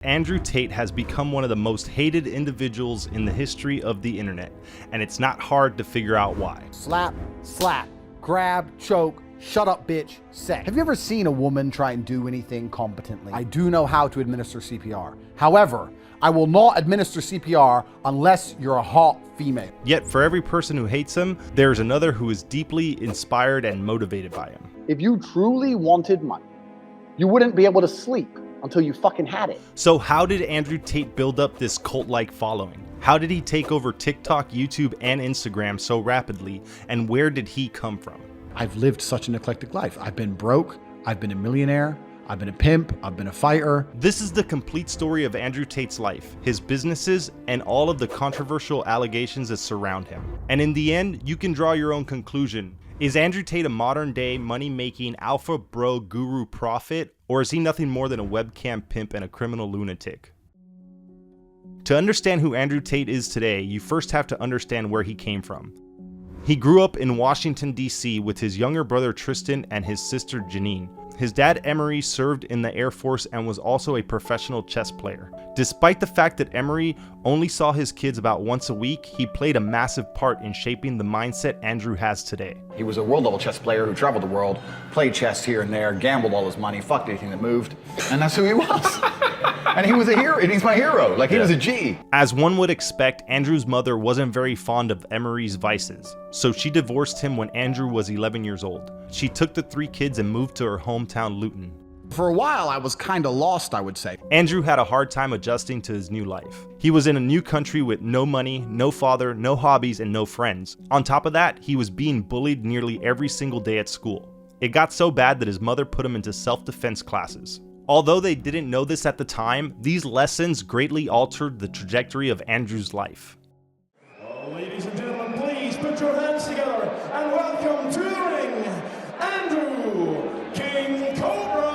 Andrew Tate has become one of the most hated individuals in the history of the internet, and it's not hard to figure out why. Slap, slap, grab, choke, shut up bitch, sex. Have you ever seen a woman try and do anything competently? I do know how to administer CPR. However, I will not administer CPR unless you're a hot female. Yet for every person who hates him, there's another who is deeply inspired and motivated by him. If you truly wanted money, you wouldn't be able to sleep until you fucking had it. So how did Andrew Tate build up this cult-like following? How did he take over TikTok, YouTube, and Instagram so rapidly, and where did he come from? I've lived such an eclectic life. I've been broke, I've been a millionaire, I've been a pimp, I've been a fighter. This is the complete story of Andrew Tate's life, his businesses, and all of the controversial allegations that surround him. And in the end, you can draw your own conclusion. Is Andrew Tate a modern-day money-making alpha bro guru prophet, or is he nothing more than a webcam pimp and a criminal lunatic? To understand who Andrew Tate is today, you first have to understand where he came from. He grew up in Washington, D.C. with his younger brother Tristan and his sister Janine. His dad Emery served in the Air Force and was also a professional chess player. Despite the fact that Emery only saw his kids about once a week, he played a massive part in shaping the mindset Andrew has today. He was a world-level chess player who traveled the world, played chess here and there, gambled all his money, fucked anything that moved, and that's who he was. And he was a hero, and he's my hero. Like, he was a G. As one would expect, Andrew's mother wasn't very fond of Emery's vices, so she divorced him when Andrew was 11 years old. She took the 3 kids and moved to her hometown Luton. For a while, I was kind of lost, I would say. Andrew had a hard time adjusting to his new life. He was in a new country with no money, no father, no hobbies, and no friends. On top of that, he was being bullied nearly every single day at school. It got so bad that his mother put him into self-defense classes. Although they didn't know this at the time, these lessons greatly altered the trajectory of Andrew's life. Ladies and gentlemen, please put your hands together and welcome to the ring, Andrew King Cobra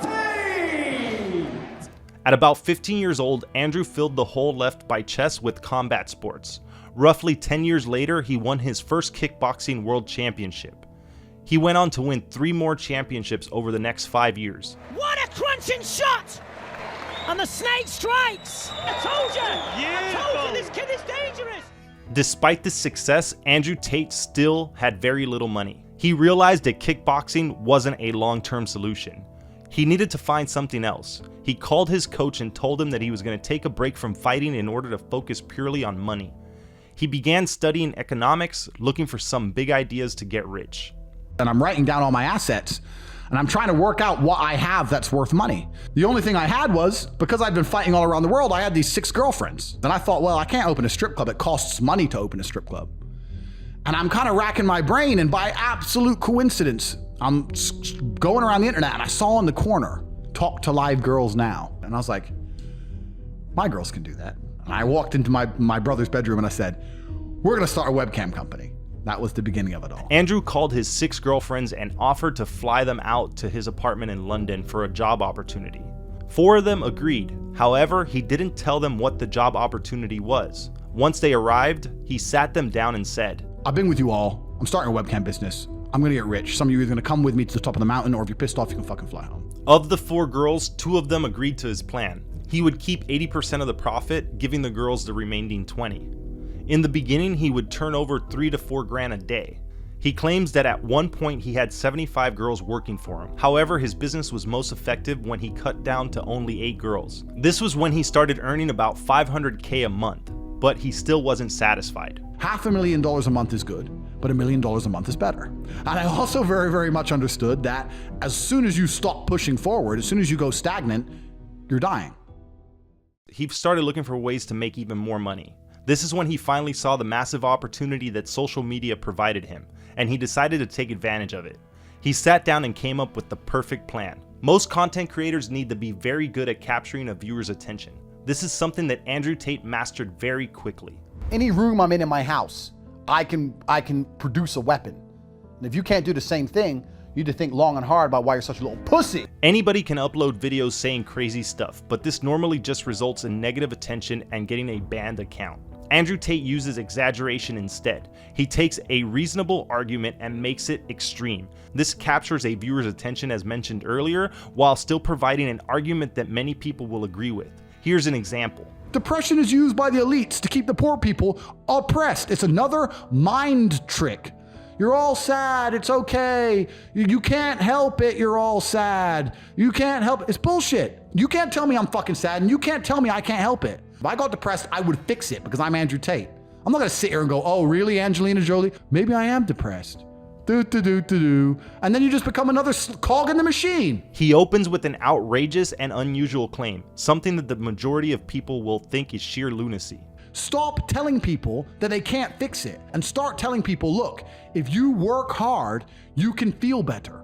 Tate! At about 15 years old, Andrew filled the hole left by chess with combat sports. Roughly 10 years later, he won his first kickboxing world championship. He went on to win 3 more championships over the next 5 years. What a crunching shot! And the snake strikes! I told you! I told you this kid is dangerous! Despite this success, Andrew Tate still had very little money. He realized that kickboxing wasn't a long-term solution. He needed to find something else. He called his coach and told him that he was going to take a break from fighting in order to focus purely on money. He began studying economics, looking for some big ideas to get rich. And I'm writing down all my assets, and I'm trying to work out what I have that's worth money. The only thing I had was, because I'd been fighting all around the world, I had these 6 girlfriends. And I thought, well, I can't open a strip club. It costs money to open a strip club. And I'm kind of racking my brain, and by absolute coincidence, I'm going around the internet, and I saw in the corner, "Talk to Live Girls Now." And I was like, my girls can do that. And I walked into my brother's bedroom, and I said, we're gonna start a webcam company. That was the beginning of it all. Andrew called his 6 girlfriends and offered to fly them out to his apartment in London for a job opportunity. 4 of them agreed. However, he didn't tell them what the job opportunity was. Once they arrived, he sat them down and said, I've been with you all. I'm starting a webcam business. I'm gonna get rich. Some of you are gonna come with me to the top of the mountain, or if you're pissed off, you can fucking fly home. Of the 4 girls, 2 of them agreed to his plan. He would keep 80% of the profit, giving the girls the remaining 20. In the beginning, he would turn over $3 to $4 grand a day. He claims that at one point he had 75 girls working for him. However, his business was most effective when he cut down to only 8 girls. This was when he started earning about $500K a month, but he still wasn't satisfied. $500,000 a month is good, but $1 million a month is better. And I also very, very much understood that as soon as you stop pushing forward, as soon as you go stagnant, you're dying. He started looking for ways to make even more money. This is when he finally saw the massive opportunity that social media provided him, and he decided to take advantage of it. He sat down and came up with the perfect plan. Most content creators need to be very good at capturing a viewer's attention. This is something that Andrew Tate mastered very quickly. Any room I'm in my house, I can produce a weapon. And if you can't do the same thing, you need to think long and hard about why you're such a little pussy. Anybody can upload videos saying crazy stuff, but this normally just results in negative attention and getting a banned account. Andrew Tate uses exaggeration instead. He takes a reasonable argument and makes it extreme. This captures a viewer's attention as mentioned earlier, while still providing an argument that many people will agree with. Here's an example. Depression is used by the elites to keep the poor people oppressed. It's another mind trick. You're all sad, it's okay. You can't help it, you're all sad. You can't help it. It's bullshit. You can't tell me I'm fucking sad, and you can't tell me I can't help it. If I got depressed, I would fix it because I'm Andrew Tate. I'm not gonna sit here and go, oh, really, Angelina Jolie? Maybe I am depressed. And then you just become another cog in the machine. He opens with an outrageous and unusual claim, something that the majority of people will think is sheer lunacy. Stop telling people that they can't fix it and start telling people, look, if you work hard, you can feel better.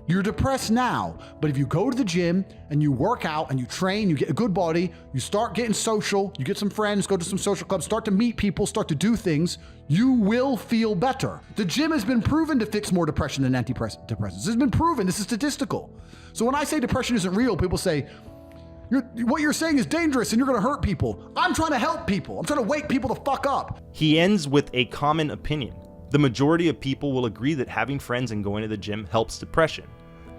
You're depressed now, but if you go to the gym and you work out and you train, you get a good body, you start getting social, you get some friends, go to some social clubs, start to meet people, start to do things, you will feel better. The gym has been proven to fix more depression than antidepressants. This has been proven. This is statistical. So when I say depression isn't real, people say, what you're saying is dangerous and you're going to hurt people. I'm trying to help people. I'm trying to wake people the fuck up. He ends with a common opinion. The majority of people will agree that having friends and going to the gym helps depression.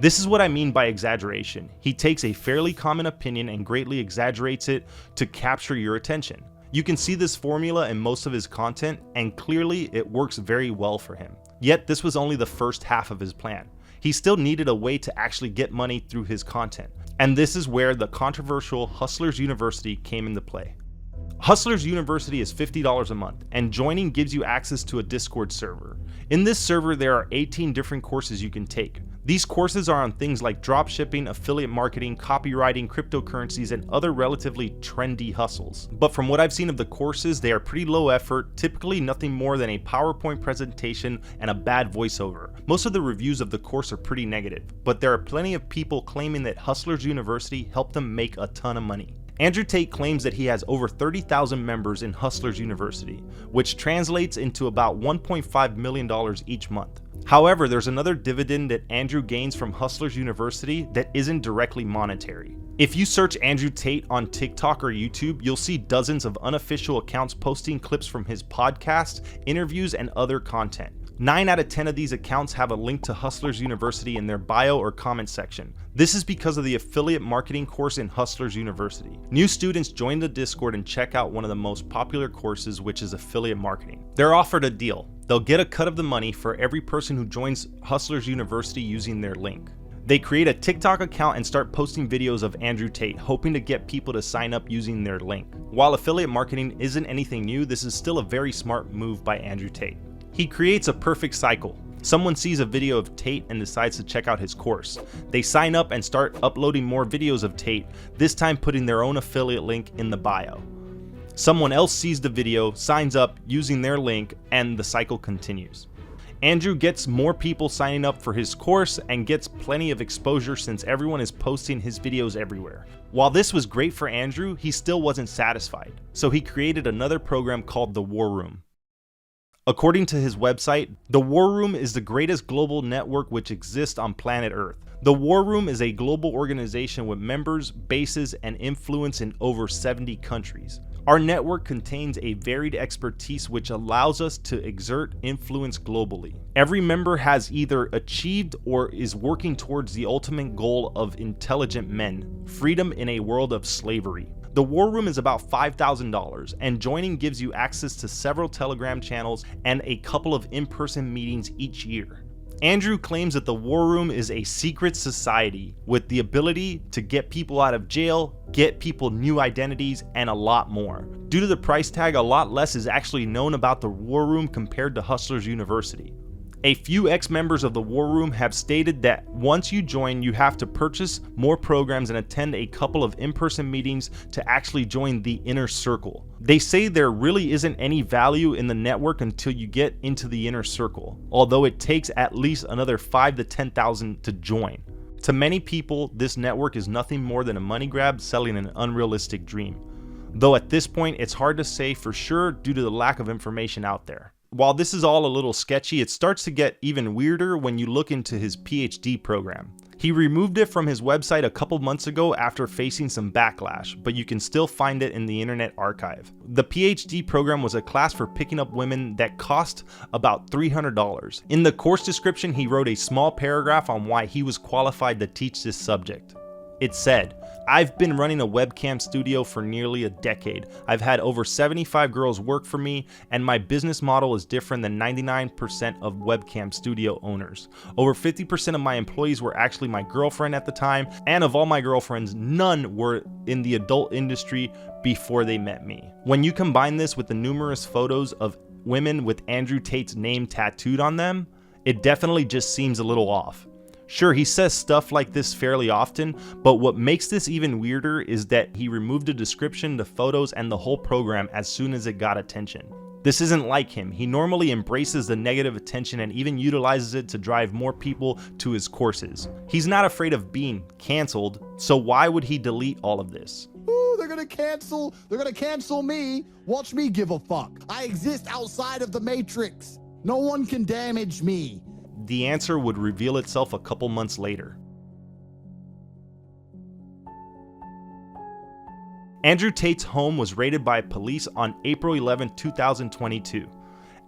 This is what I mean by exaggeration. He takes a fairly common opinion and greatly exaggerates it to capture your attention. You can see this formula in most of his content, and clearly it works very well for him. Yet this was only the first half of his plan. He still needed a way to actually get money through his content. And this is where the controversial Hustlers University came into play. Hustlers University is $50 a month, and joining gives you access to a Discord server. In this server, there are 18 different courses you can take. These courses are on things like dropshipping, affiliate marketing, copywriting, cryptocurrencies, and other relatively trendy hustles. But from what I've seen of the courses, they are pretty low effort, typically nothing more than a PowerPoint presentation and a bad voiceover. Most of the reviews of the course are pretty negative, but there are plenty of people claiming that Hustlers University helped them make a ton of money. Andrew Tate claims that he has over 30,000 members in Hustlers University, which translates into about $1.5 million each month. However, there's another dividend that Andrew gains from Hustlers University that isn't directly monetary. If you search Andrew Tate on TikTok or YouTube, you'll see dozens of unofficial accounts posting clips from his podcast, interviews, and other content. 9 out of 10 of these accounts have a link to Hustlers University in their bio or comment section. This is because of the affiliate marketing course in Hustlers University. New students join the Discord and check out one of the most popular courses, which is affiliate marketing. They're offered a deal. They'll get a cut of the money for every person who joins Hustlers University using their link. They create a TikTok account and start posting videos of Andrew Tate, hoping to get people to sign up using their link. While affiliate marketing isn't anything new, this is still a very smart move by Andrew Tate. He creates a perfect cycle. Someone sees a video of Tate and decides to check out his course. They sign up and start uploading more videos of Tate, this time putting their own affiliate link in the bio. Someone else sees the video, signs up using their link, and the cycle continues. Andrew gets more people signing up for his course and gets plenty of exposure since everyone is posting his videos everywhere. While this was great for Andrew, he still wasn't satisfied, so he created another program called the War Room. According to his website, the War Room is the greatest global network which exists on planet Earth. The War Room is a global organization with members, bases, and influence in over 70 countries. Our network contains a varied expertise which allows us to exert influence globally. Every member has either achieved or is working towards the ultimate goal of intelligent men, freedom in a world of slavery. The War Room is about $5,000, and joining gives you access to several Telegram channels and a couple of in-person meetings each year. Andrew claims that the War Room is a secret society with the ability to get people out of jail, get people new identities, and a lot more. Due to the price tag, a lot less is actually known about the War Room compared to Hustlers University. A few ex-members of the War Room have stated that once you join, you have to purchase more programs and attend a couple of in-person meetings to actually join the inner circle. They say there really isn't any value in the network until you get into the inner circle, although it takes at least another 5,000 to 10,000 to join. To many people, this network is nothing more than a money grab selling an unrealistic dream. Though at this point, it's hard to say for sure due to the lack of information out there. While this is all a little sketchy, it starts to get even weirder when you look into his PhD program. He removed it from his website a couple months ago after facing some backlash, but you can still find it in the Internet Archive. The PhD program was a class for picking up women that cost about $300. In the course description, he wrote a small paragraph on why he was qualified to teach this subject. It said, "I've been running a webcam studio for nearly a decade. I've had over 75 girls work for me, and my business model is different than 99% of webcam studio owners. Over 50% of my employees were actually my girlfriend at the time, and of all my girlfriends, none were in the adult industry before they met me." When you combine this with the numerous photos of women with Andrew Tate's name tattooed on them, it definitely just seems a little off. Sure, he says stuff like this fairly often, but what makes this even weirder is that he removed the description, the photos, and the whole program as soon as it got attention. This isn't like him. He normally embraces the negative attention and even utilizes it to drive more people to his courses. He's not afraid of being canceled, so why would he delete all of this? Ooh, they're gonna cancel me. Watch me give a fuck. I exist outside of the Matrix. No one can damage me. The answer would reveal itself a couple months later. Andrew Tate's home was raided by police on April 11, 2022,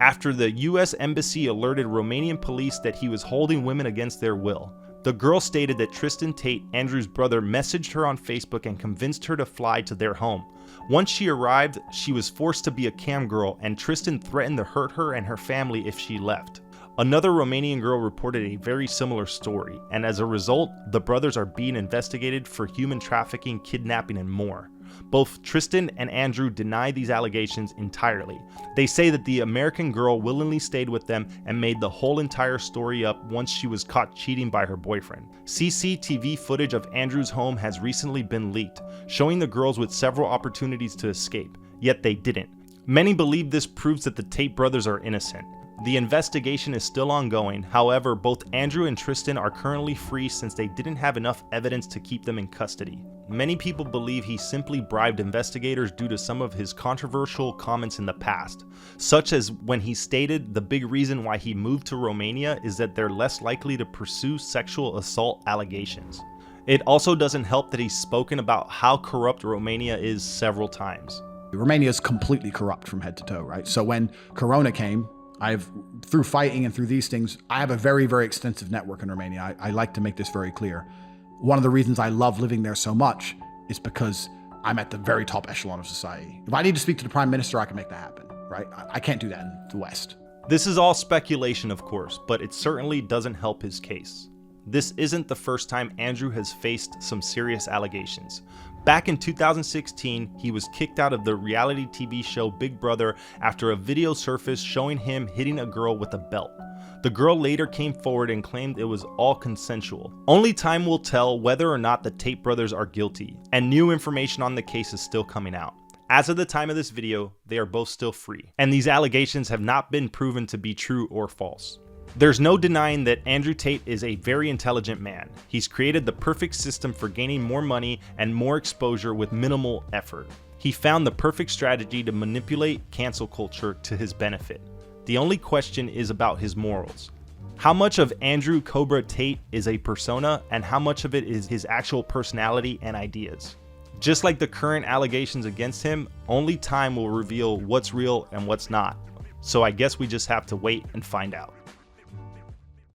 after the US Embassy alerted Romanian police that he was holding women against their will. The girl stated that Tristan Tate, Andrew's brother, messaged her on Facebook and convinced her to fly to their home. Once she arrived, she was forced to be a cam girl, and Tristan threatened to hurt her and her family if she left. Another Romanian girl reported a very similar story, and as a result, the brothers are being investigated for human trafficking, kidnapping, and more. Both Tristan and Andrew deny these allegations entirely. They say that the American girl willingly stayed with them and made the whole entire story up once she was caught cheating by her boyfriend. CCTV footage of Andrew's home has recently been leaked, showing the girls with several opportunities to escape, yet they didn't. Many believe this proves that the Tate brothers are innocent. The investigation is still ongoing. However, both Andrew and Tristan are currently free since they didn't have enough evidence to keep them in custody. Many people believe he simply bribed investigators due to some of his controversial comments in the past, such as when he stated the big reason why he moved to Romania is that they're less likely to pursue sexual assault allegations. It also doesn't help that he's spoken about how corrupt Romania is several times. Romania is completely corrupt from head to toe, right? So when Corona came, through fighting and through these things, I have a very, very extensive network in Romania. I like to make this very clear. One of the reasons I love living there so much is because I'm at the very top echelon of society. If I need to speak to the prime minister, I can make that happen, right? I can't do that in the West. This is all speculation, of course, but it certainly doesn't help his case. This isn't the first time Andrew has faced some serious allegations. Back in 2016, he was kicked out of the reality TV show Big Brother after a video surfaced showing him hitting a girl with a belt. The girl later came forward and claimed it was all consensual. Only time will tell whether or not the Tate brothers are guilty, and new information on the case is still coming out. As of the time of this video, they are both still free, and these allegations have not been proven to be true or false. There's no denying that Andrew Tate is a very intelligent man. He's created the perfect system for gaining more money and more exposure with minimal effort. He found the perfect strategy to manipulate cancel culture to his benefit. The only question is about his morals. How much of Andrew Cobra Tate is a persona and how much of it is his actual personality and ideas? Just like the current allegations against him, only time will reveal what's real and what's not. So I guess we just have to wait and find out.